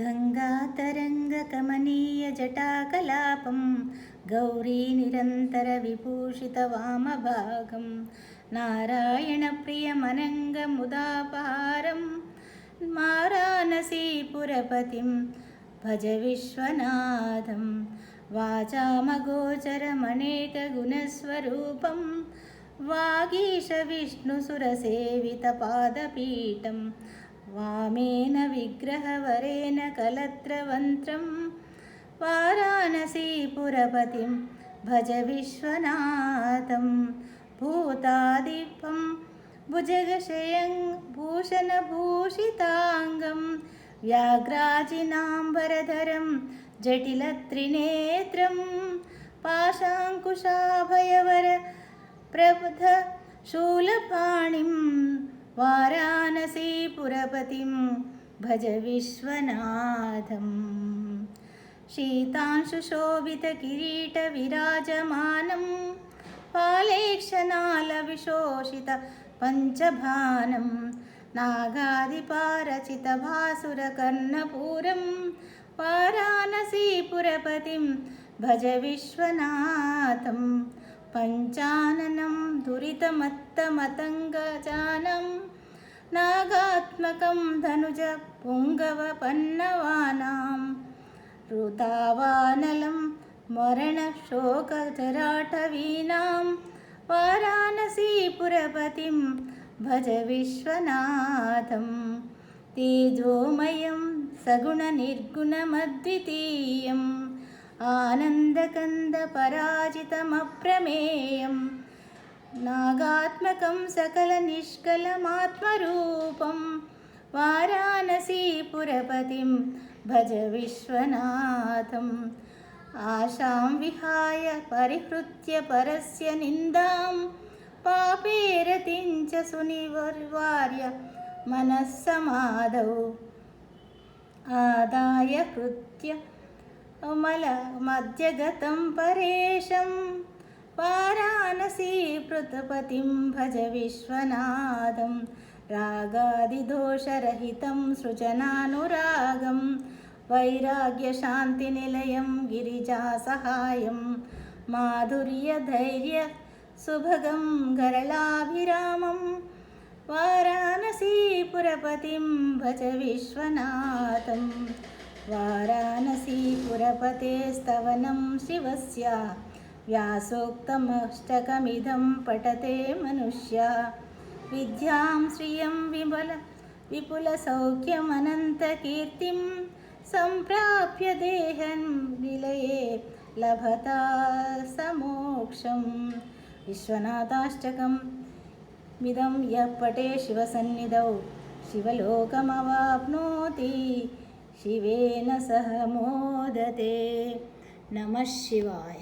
गङ्गातरङ्गकमनीयजटाकलापं गौरीनिरन्तरविभूषितवामभागं नारायणप्रियमनङ्गमुदापहारं वाराणसीपुरपतिं भज विश्वनाथं वाचामगोचरमनेकगुणस्वरूपं वागीशविष्णुसुरसेवितपादपीठं वामेन विग्रहवरेण कलत्रवन्त्रं वाराणसीपुरपतिं भज विश्वनाथं भूतादिपं भुजगशयं भूषणभूषिताङ्गं व्याघ्राजिनाम्बरधरं जटिलत्रिनेत्रं पाशाङ्कुशाभयवर प्रबुध शूलपाणिं वाराणसीपुरपतिं भज विश्वनाथं शीतांशुशोभितकिरीटविराजमानं फालेक्षनालविशोषितपञ्चभानं नागादिपारचितभासुरकर्णपूरं वाराणसीपुरपतिं भज विश्वनाथं पञ्चाननं दुरितमत्तमतङ्गजानं नागात्मकं धनुजपुङ्गवपन्नवानां ऋतावानलं मरणशोकजराटवीनां वाराणसीपुरपतिं भज विश्वनाथं तेजोमयं सगुणनिर्गुणमद्वितीयम् आनन्दकन्दपराजितमप्रमेयं नागात्मकं सकलनिष्कलमात्मरूपं वाराणसीपुरपतिं भज विश्वनाथम् आशां विहाय परिहृत्य परस्य निन्दां पापेरतिं च सुनिवार्य मनः समाधौ आदाय हृत्य मध्यगतं परेशं वाराणसीपुरपतिं भज विश्वनाथं रागादिदोषरहितं सृजनानुरागं वैराग्यशान्तिनिलयं गिरिजासहायं माधुर्यधैर्यसुभगं गरलाभिरामं वाराणसीपुरपतिं भज विश्वनाथं वाराणसीपुरपतेस्तवनं शिवस्य व्यासोक्तमष्टकमिदं पठते मनुष्या विद्यां श्रियं विपुलसौख्यमनन्तकीर्तिं सम्प्राप्य देहं विलये लभता समोक्षं विश्वनाथाष्टकम् मिदं यः पठे शिवसन्निधौ शिवलोकमवाप्नोति शिवेन सह मोदते। नमः शिवाय।